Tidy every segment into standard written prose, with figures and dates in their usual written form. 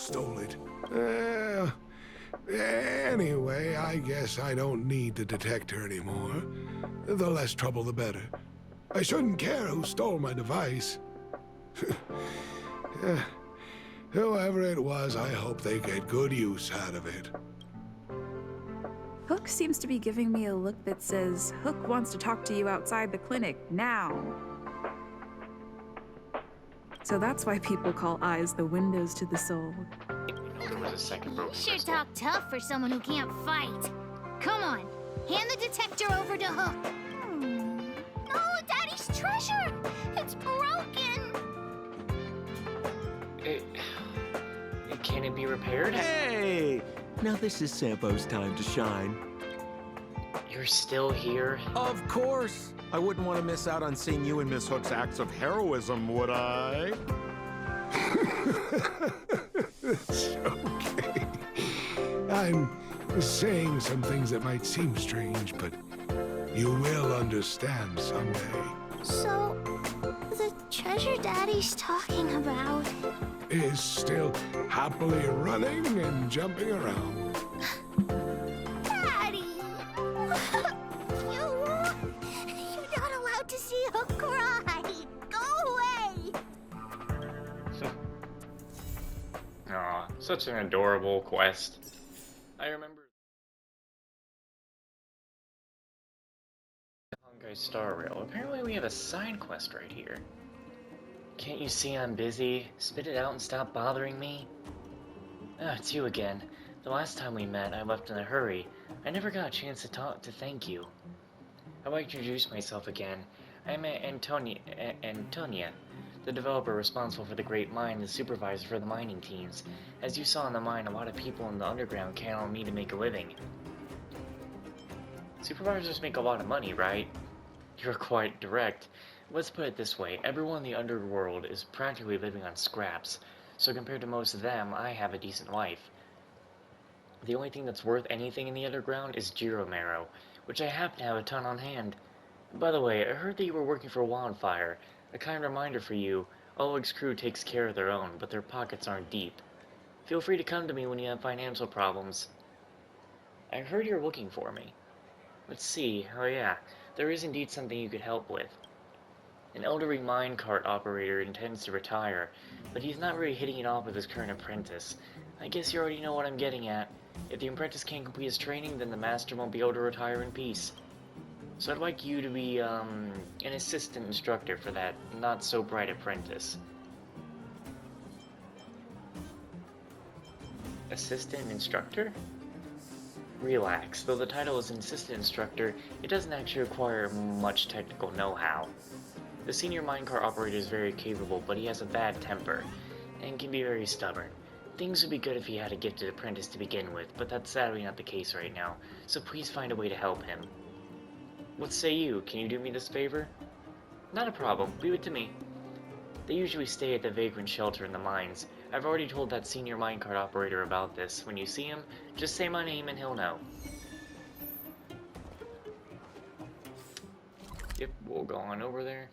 stole it. Anyway, I guess I don't need the detector anymore. The less trouble, the better. I shouldn't care who stole my device. Whoever it was, I hope they get good use out of it. Hook seems to be giving me a look that says, Hook wants to talk to you outside the clinic, now. So that's why people call eyes the windows to the soul. There was a second broken You sure crystal. talk tough for someone who can't fight. Come on, hand the detector over to Hook. No, Daddy's treasure! It's broken! Can it be repaired? Hey! Now this is Sampo's time to shine. You're still here? Of course! I wouldn't want to miss out on seeing you and Miss Hook's acts of heroism, would I? It's okay. I'm saying some things that might seem strange, but you will understand someday. So, the treasure Daddy's talking about... Is still happily running and jumping around. Daddy! You're not allowed to see Hook cry! Go away! Aw, such an adorable quest. I remember Honkai Star Rail. Apparently we have a side quest right here. Can't you see I'm busy? Spit it out and stop bothering me. Ah, it's you again. The last time we met, I left in a hurry. I never got a chance to thank you. I'd like to introduce myself again. I'm Antonia, the developer responsible for the Great Mine and the supervisor for the mining teams. As you saw in the mine, a lot of people in the underground count on me to make a living. Supervisors make a lot of money, right? You're quite direct. Let's put it this way, everyone in the underworld is practically living on scraps, so compared to most of them, I have a decent life. The only thing that's worth anything in the underground is Gyro Marrow, which I happen to have a ton on hand. By the way, I heard that you were working for Wildfire. A kind reminder for you, Oleg's crew takes care of their own, but their pockets aren't deep. Feel free to come to me when you have financial problems. I heard you're looking for me. Let's see, oh yeah, there is indeed something you could help with. An elderly minecart operator intends to retire, but he's not really hitting it off with his current apprentice. I guess you already know what I'm getting at. If the apprentice can't complete his training, then the master won't be able to retire in peace. So I'd like you to be, an assistant instructor for that not-so-bright apprentice. Assistant instructor? Relax, though the title is assistant instructor, it doesn't actually require much technical know-how. The senior minecart operator is very capable, but he has a bad temper, and can be very stubborn. Things would be good if he had a gifted apprentice to begin with, but that's sadly not the case right now, so please find a way to help him. What say you? Can you do me this favor? Not a problem, leave it to me. They usually stay at the vagrant shelter in the mines. I've already told that senior minecart operator about this. When you see him, just say my name and he'll know. Yep, we'll go on over there.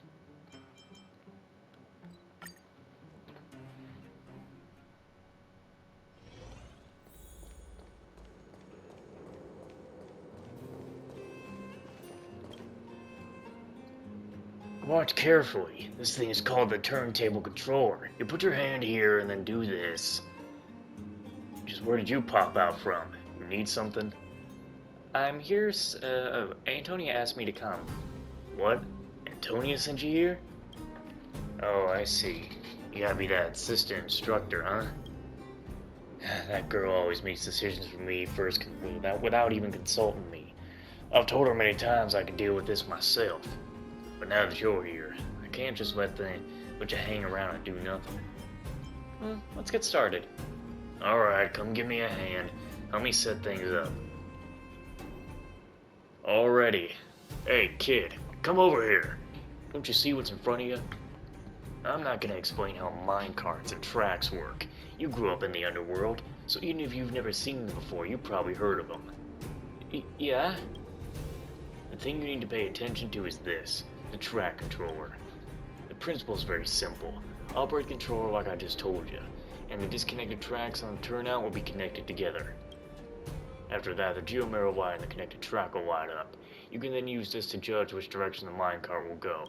Watch carefully. This thing is called the turntable controller. You put your hand here and then do this. Just where did you pop out from? You need something? I'm here, Antonia asked me to come. What? Antonia sent you here? Oh, I see. You gotta be that assistant instructor, huh? That girl always makes decisions for me first without even consulting me. I've told her many times I can deal with this myself. But now that you're here, I can't just let you hang around and do nothing. Well, let's get started. Alright, come give me a hand. Help me set things up. Already. Hey, kid, come over here. Don't you see what's in front of you? I'm not gonna explain how minecarts and tracks work. You grew up in the underworld, so even if you've never seen them before, you've probably heard of them. Yeah? The thing you need to pay attention to is this. The track controller. The principle is very simple. Operate the controller like I just told you. and the disconnected tracks on the turnout will be connected together. After that, the geomirror wire and the connected track will light up. You can then use this to judge which direction the minecart will go.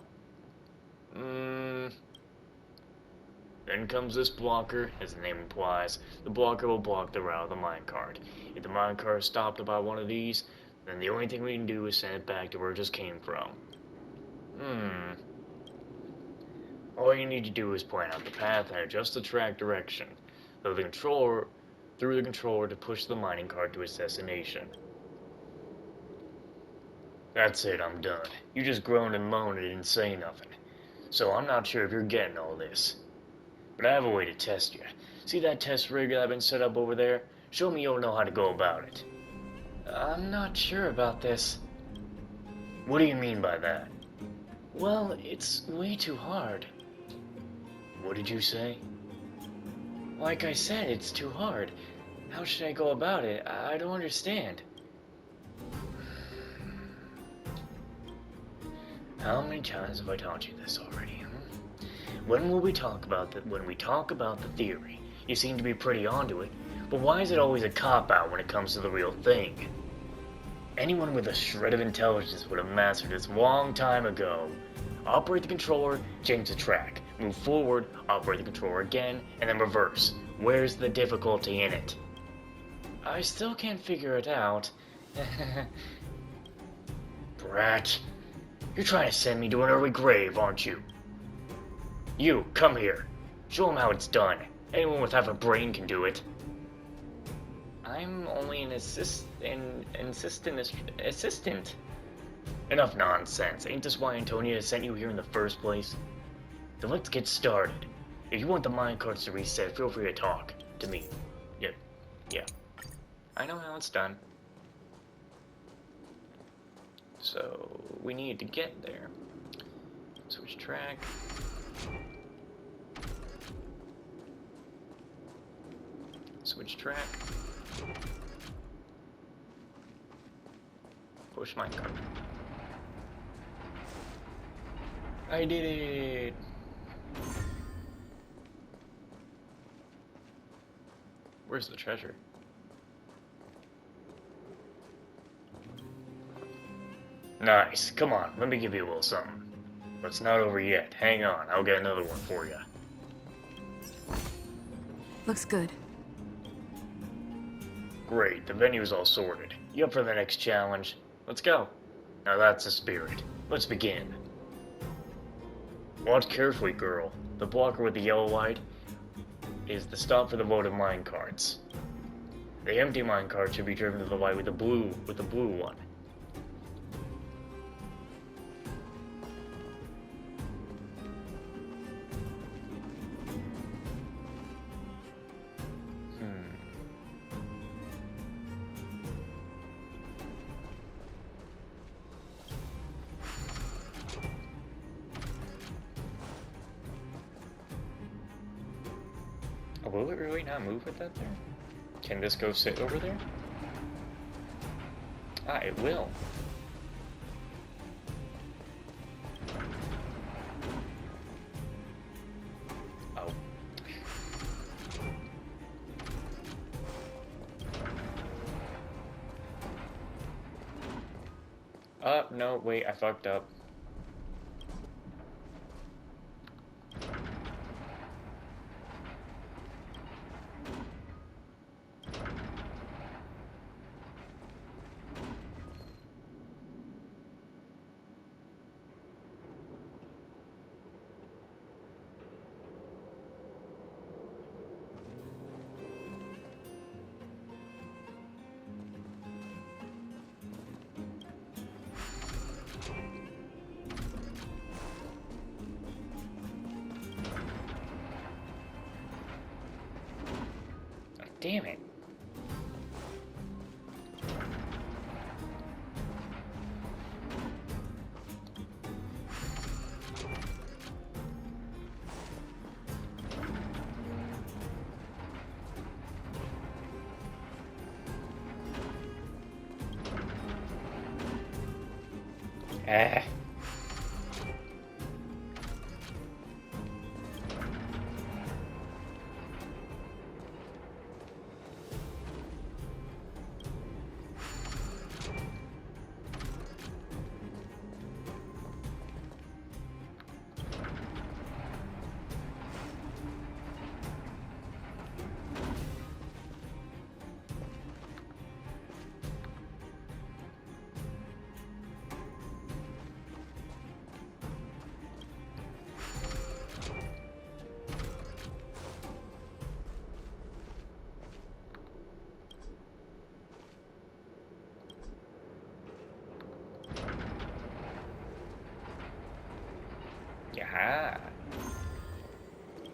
Then comes this blocker. As the name implies, the blocker will block the route of the minecart. If the minecart is stopped by one of these, then the only thing we can do is send it back to where it just came from. All you need to do is plan out the path and adjust the track direction through the controller to push the mining cart to its destination. That's it, I'm done. You just groaned and moaned and didn't say nothing. So I'm not sure if you're getting all this. But I have a way to test you. See that test rig that I've been set up over there? Show me you'll know how to go about it. I'm not sure about this. What do you mean by that? Well, it's way too hard. What did you say? Like I said, it's too hard. How should I go about it? I don't understand. How many times have I taught you this already? When we talk about the theory, you seem to be pretty onto it, but why is it always a cop-out when it comes to the real thing? Anyone with a shred of intelligence would have mastered this a long time ago. Operate the controller, change the track. Move forward, operate the controller again, and then reverse. Where's the difficulty in it? I still can't figure it out. Brat. You're trying to send me to an early grave, aren't you? You, come here. Show him how it's done. Anyone with half a brain can do it. I'm only an assistant. Enough nonsense. Ain't this why Antonia sent you here in the first place? Then let's get started. If you want the minecarts to reset, feel free to talk to me. Yeah. I know how it's done. So, we need to get there. Switch track. Switch track. Push minecart. I did it! Where's the treasure? Nice. Come on, let me give you a little something. But it's not over yet. Hang on, I'll get another one for you. Looks good. Great, the venue's all sorted. You up for the next challenge? Let's go. Now that's the spirit. Let's begin. Watch carefully, girl. The blocker with the yellow light is the stop for the votive minecarts. The empty minecart should be driven to the light with the blue one. Will it really not move with that there? Can this go sit over there? Ah, it will. Oh. No, wait, I fucked up. Damn it. Ah.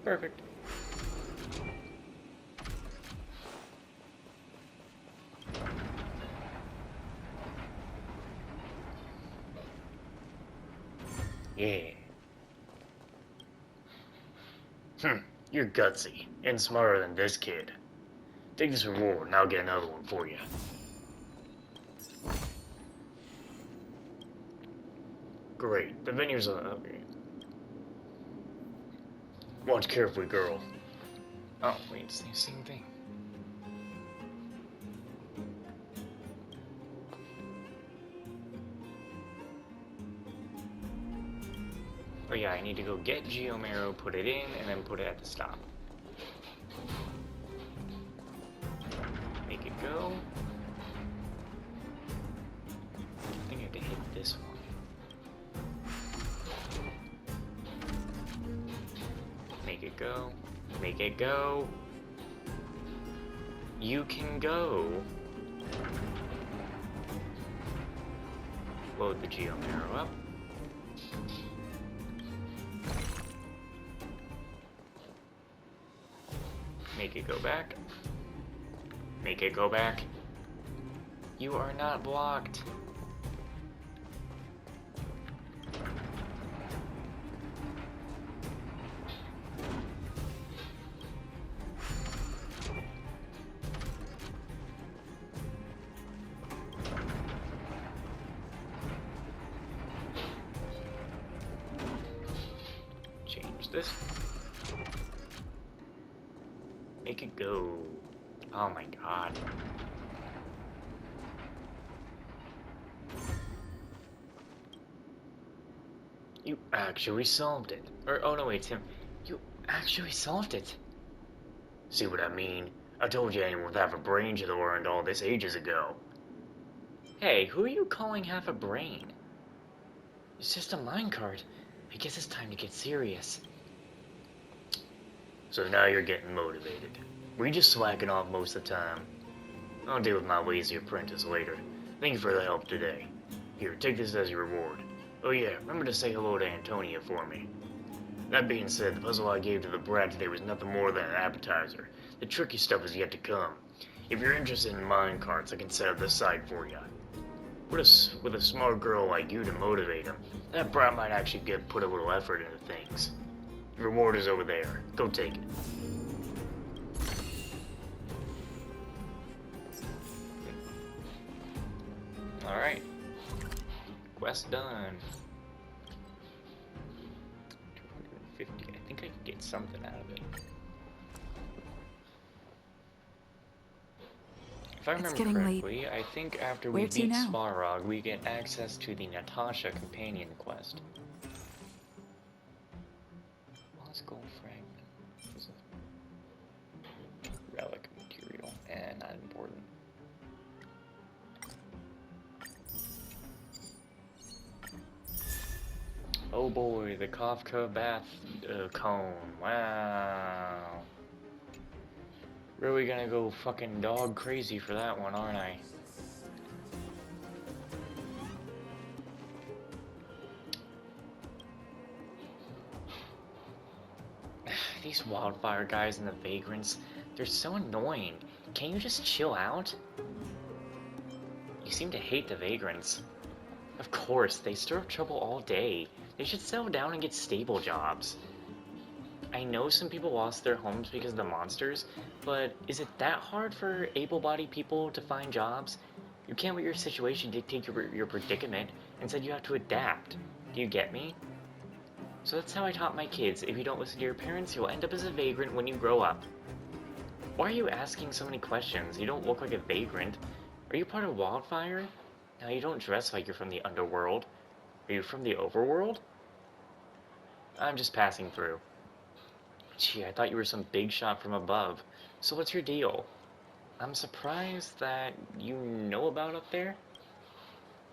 Perfect. Yeah. You're gutsy and smarter than this kid. Take this reward and I'll get another one for you. Great. The venue's okay. Watch carefully, girl. Oh, wait, it's the same thing. Oh yeah, I need to go get Geomero, put it in, and then put it at the stop. Make it go. I think I have to hit this one. Make it go. Make it go. You can go. Load the Geomero up. Make it go back. Make it go back. You are not blocked. Change this. Make it go. Oh my god. You actually solved it. Or, oh no, wait, Tim. You actually solved it. See what I mean? I told you anyone with half a brain should have learned all this ages ago. Hey, who are you calling half a brain? It's just a minecart. I guess it's time to get serious. So now you're getting motivated. Were you just slacking off most of the time? I'll deal with my lazy apprentice later. Thank you for the help today. Here, take this as your reward. Oh yeah, remember to say hello to Antonia for me. That being said, the puzzle I gave to the brat today was nothing more than an appetizer. The tricky stuff is yet to come. If you're interested in minecarts, I can set up this site for you. With a smart girl like you to motivate him, that brat might actually put a little effort into things. The reward is over there. Go take it. Alright. Quest done. 250. I think I could get something out of it. If I remember correctly, I think after we beat Svarog, we get access to the Natasha companion quest. Lost gold fragment. Is a relic material, and not important. Oh boy, the Kafka bath cone. Wow. Really gonna go fucking dog crazy for that one, aren't I? These wildfire guys and the vagrants, they're so annoying. Can't you just chill out? You seem to hate the vagrants. Of course, they stir up trouble all day. They should settle down and get stable jobs. I know some people lost their homes because of the monsters, but is it that hard for able-bodied people to find jobs? You can't let your situation dictate your predicament. Instead, you have to adapt. Do you get me? So that's how I taught my kids. If you don't listen to your parents, you'll end up as a vagrant when you grow up. Why are you asking so many questions? You don't look like a vagrant. Are you part of Wildfire? Now, you don't dress like you're from the underworld. Are you from the overworld? I'm just passing through. Gee, I thought you were some big shot from above. So what's your deal? I'm surprised that you know about up there.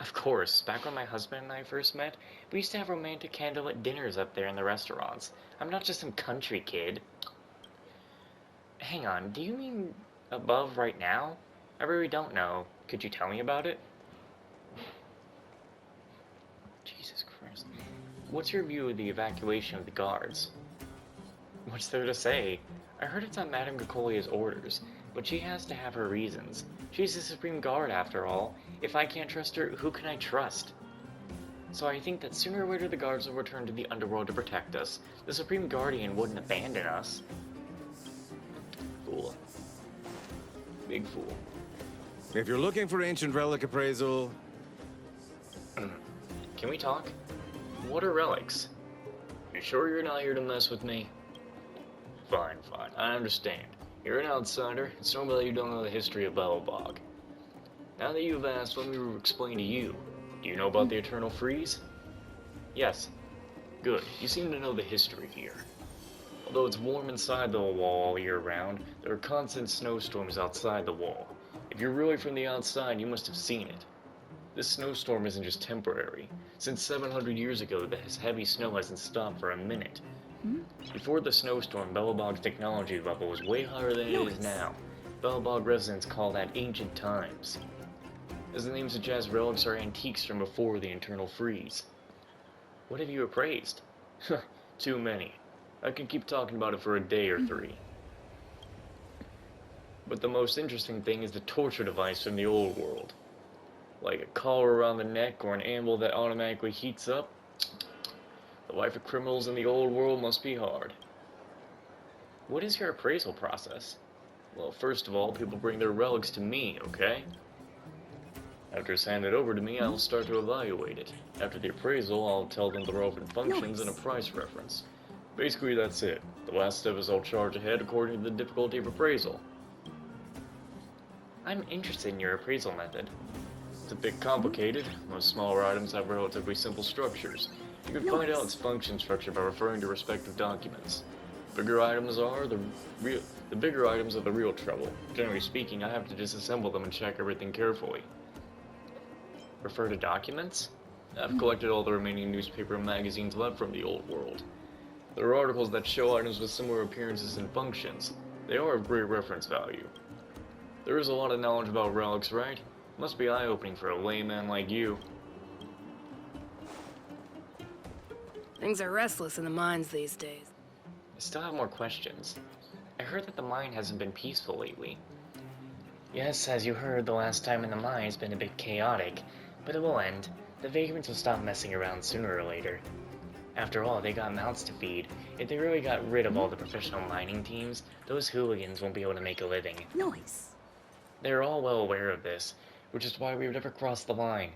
Of course, back when my husband and I first met, we used to have romantic candlelit dinners up there in the restaurants. I'm not just some country kid. Hang on, do you mean above right now? I really don't know. Could you tell me about it? Jesus Christ. What's your view of the evacuation of the guards? What's there to say? I heard it's on Madame Gacolia's orders, but she has to have her reasons. She's the Supreme Guard, after all. If I can't trust her, who can I trust? So I think that sooner or later the guards will return to the underworld to protect us. The Supreme Guardian wouldn't abandon us. Fool. Big fool. If you're looking for ancient relic appraisal, Can we talk? What are relics? You sure you're not here to mess with me? Fine, fine. I understand. You're an outsider. It's normal that you don't know the history of Belobog. Now that you've asked, let me explain to you. Do you know about the Eternal Freeze? Yes. Good. You seem to know the history here. Although it's warm inside the wall all year round, there are constant snowstorms outside the wall. If you're really from the outside, you must have seen it. This snowstorm isn't just temporary. Since 700 years ago, this heavy snow hasn't stopped for a minute. Before the snowstorm, Belobog's technology level was way higher than it is now. Belobog residents call that ancient times. As the name suggests, relics are antiques from before the Eternal Freeze. What have you appraised? Too many. I can keep talking about it for a day or three. But the most interesting thing is the torture device from the old world. Like a collar around the neck or an anvil that automatically heats up. The life of criminals in the old world must be hard. What is your appraisal process? Well, first of all, people bring their relics to me, okay? After it's handed over to me, I will start to evaluate it. After the appraisal, I'll tell them the relevant functions and a price reference. Basically, that's it. The last step is I'll charge ahead according to the difficulty of appraisal. I'm interested in your appraisal method. It's a bit complicated. Most smaller items have relatively simple structures. You can find out its function structure by referring to respective documents. Bigger items are the bigger items are the real trouble. Generally speaking, I have to disassemble them and check everything carefully. Refer to documents? I've collected all the remaining newspaper and magazines left from the old world. There are articles that show items with similar appearances and functions. They are of great reference value. There is a lot of knowledge about relics, right? Must be eye-opening for a layman like you. Things are restless in the mines these days. I still have more questions. I heard that the mine hasn't been peaceful lately. Yes, as you heard, the last time in the mine has been a bit chaotic, but it will end. The vagrants will stop messing around sooner or later. After all, they got mouths to feed. If they really got rid of all the professional mining teams, those hooligans won't be able to make a living. Nice. They're all well aware of this, which is why we've never crossed the line.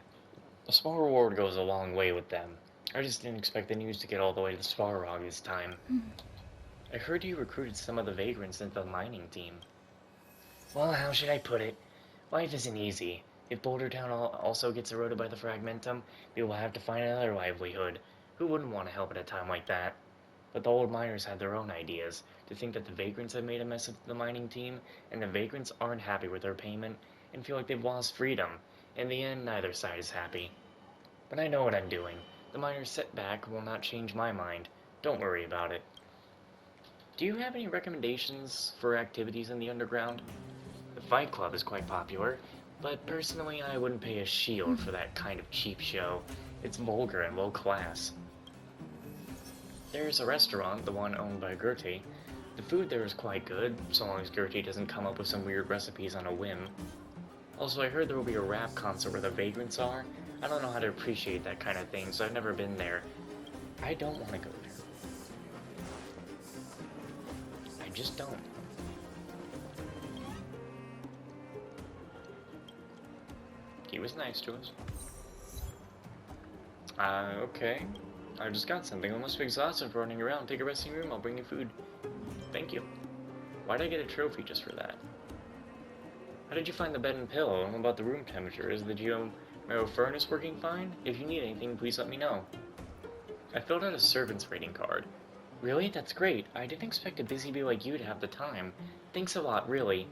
A small reward goes a long way with them. I just didn't expect the news to get all the way to Svarog this time. I heard you recruited some of the vagrants into the mining team. Well, how should I put it? Life isn't easy. If Boulder Town also gets eroded by the Fragmentum, we will have to find another livelihood. Who wouldn't want to help at a time like that? But the old miners had their own ideas. To think that the vagrants have made a mess of the mining team, and the vagrants aren't happy with their payment, and feel like they've lost freedom. In the end, neither side is happy. But I know what I'm doing. The miners' setback will not change my mind. Don't worry about it. Do you have any recommendations for activities in the underground? The Fight Club is quite popular, but personally I wouldn't pay a shield for that kind of cheap show. It's vulgar and low class. There's a restaurant, the one owned by Gertie. The food there is quite good, so long as Gertie doesn't come up with some weird recipes on a whim. Also, I heard there will be a rap concert where the vagrants are. I don't know how to appreciate that kind of thing, so I've never been there. I don't want to go there. I just don't. He was nice to us. Okay. I just got something. I must be exhausted from running around. Take a resting room, I'll bring you food. Thank you. Why'd I get a trophy just for that? How did you find the bed and pillow? And what about the room temperature? Is the geomarrow furnace working fine? If you need anything, please let me know. I filled out a servant's rating card. Really? That's great. I didn't expect a busy bee like you to have the time. Thanks a lot, really.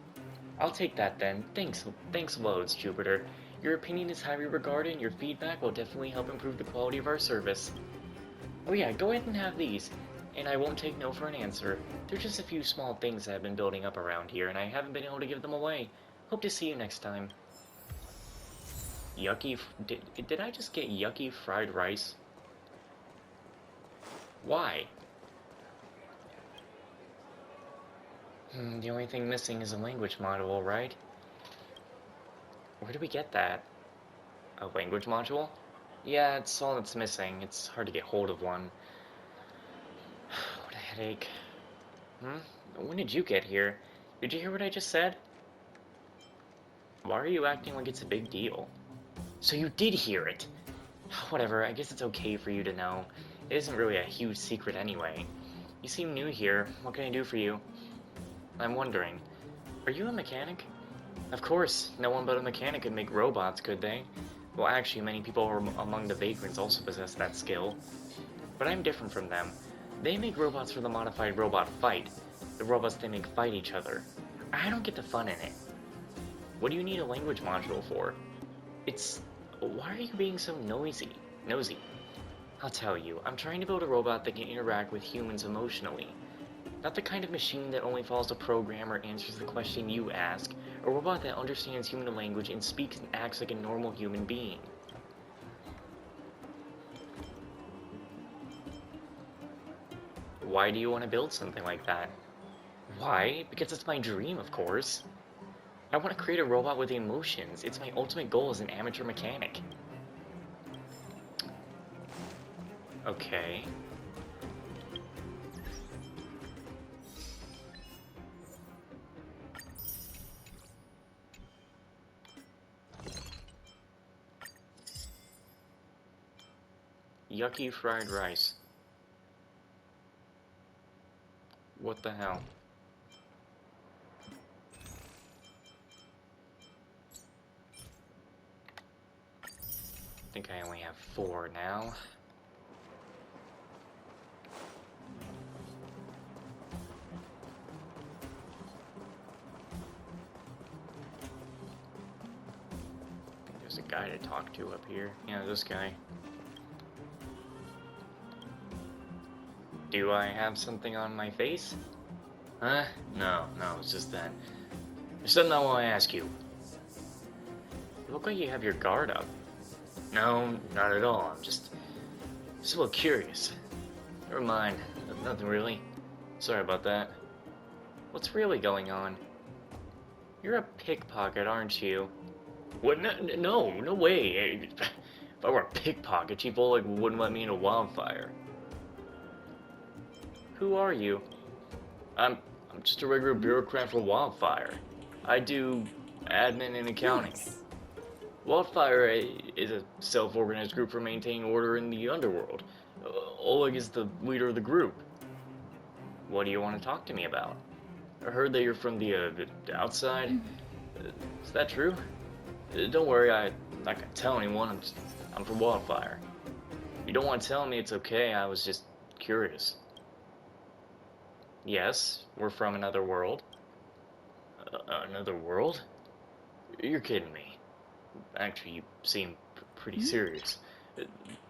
I'll take that then. Thanks loads, Jupiter. Your opinion is highly regarded, and your feedback will definitely help improve the quality of our service. Oh yeah, go ahead and have these. And I won't take no for an answer. They're just a few small things that have been building up around here, and I haven't been able to give them away. Hope to see you next time. Yucky... Did I just get yucky fried rice? Why? The only thing missing is a language module, right? Where do we get that? A language module? Yeah, it's all that's missing. It's hard to get hold of one. What a headache. When did you get here? Did you hear what I just said? Why are you acting like it's a big deal? So you did hear it! Whatever, I guess it's okay for you to know. It isn't really a huge secret anyway. You seem new here. What can I do for you? I'm wondering, are you a mechanic? Of course, no one but a mechanic could make robots, could they? Well, actually, many people among the vagrants also possess that skill. But I'm different from them. They make robots for the modified robot fight. The robots they make fight each other. I don't get the fun in it. What do you need a language module for? Why are you being so nosy? I'll tell you, I'm trying to build a robot that can interact with humans emotionally. Not the kind of machine that only follows a program or answers the question you ask. A robot that understands human language and speaks and acts like a normal human being. Why do you want to build something like that? Why? Because it's my dream, of course. I want to create a robot with emotions. It's my ultimate goal as an amateur mechanic. Okay. Yucky fried rice. What the hell? I think I only have 4 now. I think there's a guy to talk to up here. Yeah, this guy. Do I have something on my face? Huh? No, it's just that. There's something I want to ask you. You look like you have your guard up. No, not at all. I'm just a little curious. Never mind. Nothing really. Sorry about that. What's really going on? You're a pickpocket, aren't you? What? No way. If I were a pickpocket, Chief Oleg wouldn't let me into Wildfire. Who are you? I'm just a regular bureaucrat for Wildfire. I do admin and accounting. Nice. Wildfire is a self-organized group for maintaining order in the underworld. Oleg is the leader of the group. What do you want to talk to me about? I heard that you're from the outside. Is that true? Don't worry, I'm not gonna tell anyone. I'm from Wildfire. If you don't want to tell me, it's okay. I was just curious. Yes, we're from another world. Another world? You're kidding me. Actually, you seem pretty serious.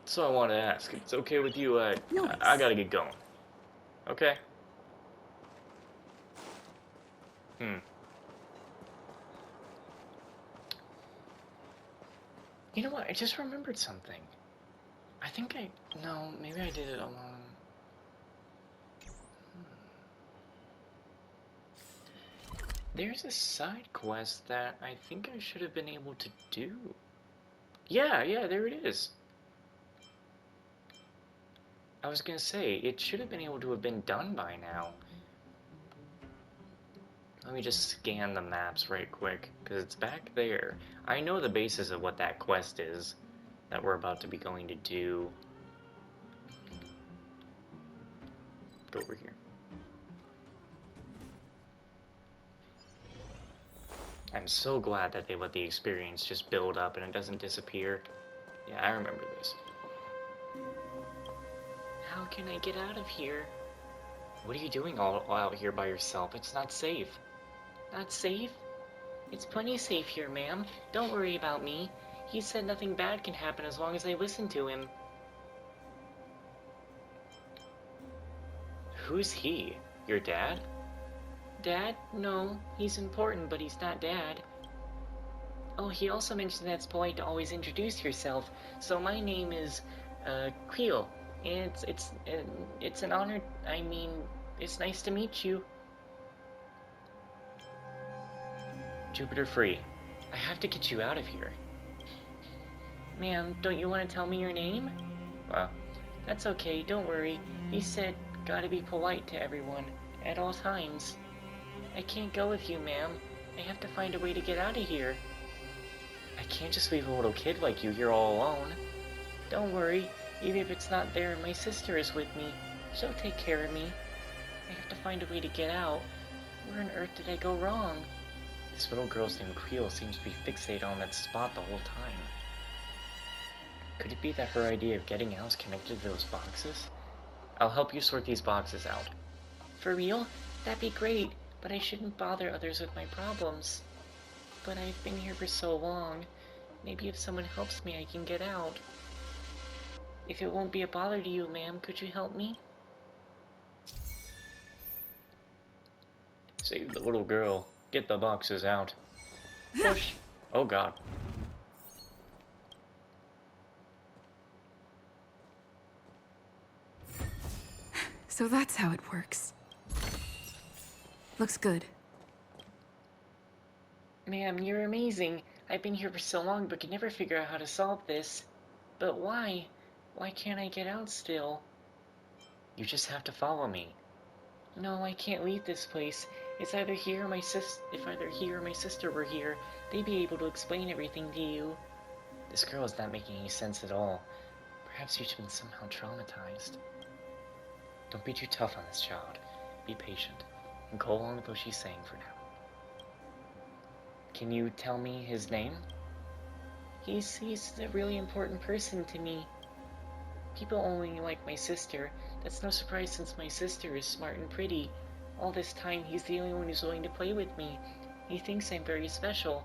So I wanted to ask, if it's okay with you, I gotta get going. Okay? You know what, I just remembered something. No, maybe I did it alone. There's a side quest that I think I should have been able to do. Yeah, there it is. I was gonna say, it should have been able to have been done by now. Let me just scan the maps right quick, because it's back there. I know the basis of what that quest is that we're about to be going to do. Go over here. I'm so glad that they let the experience just build up and it doesn't disappear. Yeah, I remember this. How can I get out of here? What are you doing all out here by yourself? It's not safe. Not safe? It's plenty safe here, ma'am. Don't worry about me. He said nothing bad can happen as long as I listen to him. Who's he? Your dad? Dad? No, he's important, but he's not Dad. Oh, he also mentioned that it's polite to always introduce yourself. So my name is, Creel. And it's an honor. I mean, it's nice to meet you. Jupiter Free. I have to get you out of here. Ma'am, don't you want to tell me your name? Well, that's okay, don't worry. He said, gotta be polite to everyone, at all times. I can't go with you, ma'am. I have to find a way to get out of here. I can't just leave a little kid like you here all alone. Don't worry, even if it's not there, my sister is with me. She'll take care of me. I have to find a way to get out. Where on earth did I go wrong? This little girl's name Creel seems to be fixated on that spot the whole time. Could it be that her idea of getting out is connected to those boxes? I'll help you sort these boxes out. For real? That'd be great, but I shouldn't bother others with my problems. But I've been here for so long. Maybe if someone helps me, I can get out. If it won't be a bother to you, ma'am, could you help me? Save the little girl. Get the boxes out. Push. Oh god. So that's how it works. Looks good. Ma'am, you're amazing. I've been here for so long but can never figure out how to solve this. But why? Why can't I get out still? You just have to follow me. No, I can't leave this place. It's either here or my if either he or my sister were here, they'd be able to explain everything to you. This girl is not making any sense at all. Perhaps you've been somehow traumatized. Don't be too tough on this child. Be patient, and go along with what she's saying for now. Can you tell me his name? He's a really important person to me. People only like my sister. That's no surprise since my sister is smart and pretty. All this time, he's the only one who's willing to play with me. He thinks I'm very special.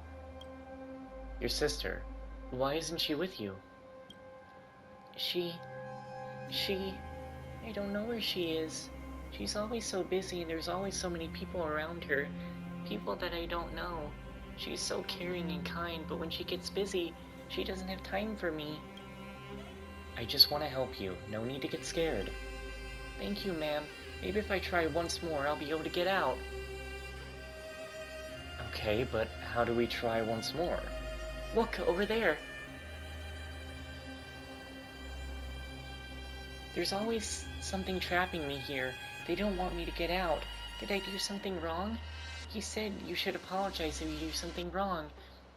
Your sister? Why isn't she with you? I don't know where she is. She's always so busy and there's always so many people around her. People that I don't know. She's so caring and kind, but when she gets busy, she doesn't have time for me. I just want to help you. No need to get scared. Thank you, ma'am. Maybe if I try once more, I'll be able to get out. Okay, but how do we try once more? Look, over there. There's always something trapping me here. They don't want me to get out. Did I do something wrong? He said you should apologize if you do something wrong.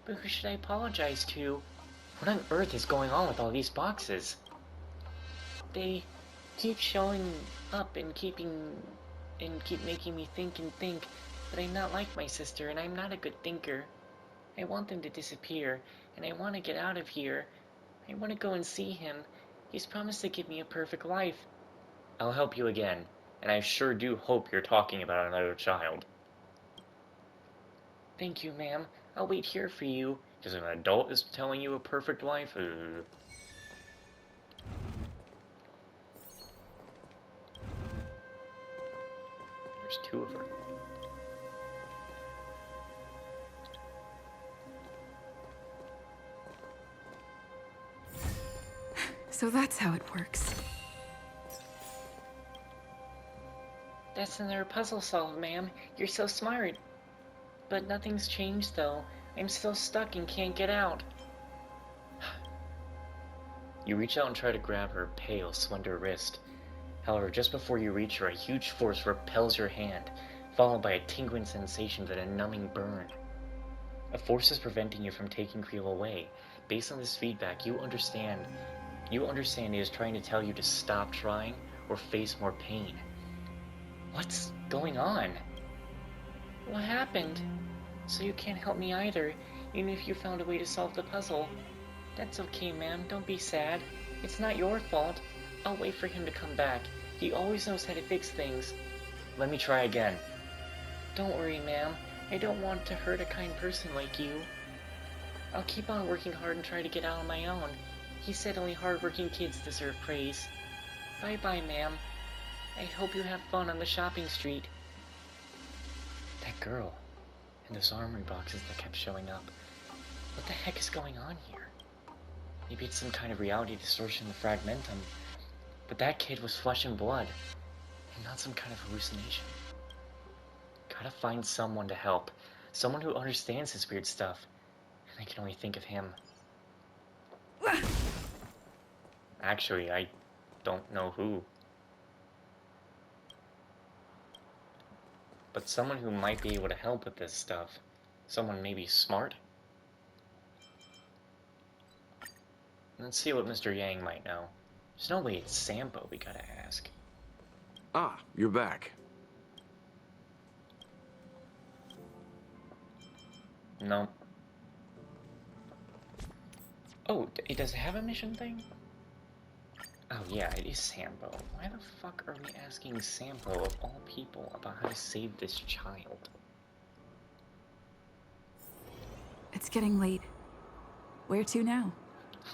But who should I apologize to? What on earth is going on with all these boxes? They keep showing up and keep making me think and think, but I'm not like my sister and I'm not a good thinker. I want them to disappear, and I want to get out of here. I want to go and see him. He's promised to give me a perfect life. I'll help you again, and I sure do hope you're talking about another child. Thank you, ma'am. I'll wait here for you. Because an adult is telling you a perfect life? There's two of her. So that's how it works. That's another puzzle solved, ma'am. You're so smart. But nothing's changed, though. I'm still stuck and can't get out. You reach out and try to grab her pale, slender wrist. However, just before you reach her, a huge force repels your hand, followed by a tingling sensation and a numbing burn. A force is preventing you from taking Creel away. Based on this feedback, you understand it is trying to tell you to stop trying or face more pain. What's going on? What happened? So you can't help me either, even if you found a way to solve the puzzle. That's okay, ma'am. Don't be sad. It's not your fault. I'll wait for him to come back. He always knows how to fix things. Let me try again. Don't worry, ma'am. I don't want to hurt a kind person like you. I'll keep on working hard and try to get out on my own. He said only hard-working kids deserve praise. Bye-bye, ma'am. I hope you have fun on the shopping street. That girl, and those armory boxes that kept showing up. What the heck is going on here? Maybe it's some kind of reality distortion in the fragmentum, but that kid was flesh and blood, and not some kind of hallucination. Gotta find someone to help. Someone who understands this weird stuff. And I can only think of him. Actually, I don't know who. But someone who might be able to help with this stuff. Someone maybe smart? Let's see what Mr. Yang might know. There's no way it's Sampo we gotta ask. Ah, you're back. No. Oh, does it have a mission thing? Oh yeah, it is Sampo. Why the fuck are we asking Sampo of all people about how to save this child? It's getting late. Where to now?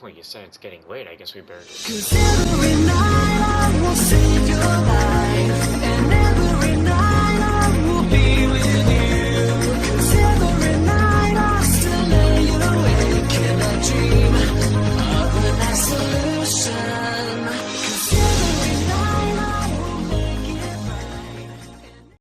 Well, you said it's getting late. I guess we better. 'Cause every night I will save your life.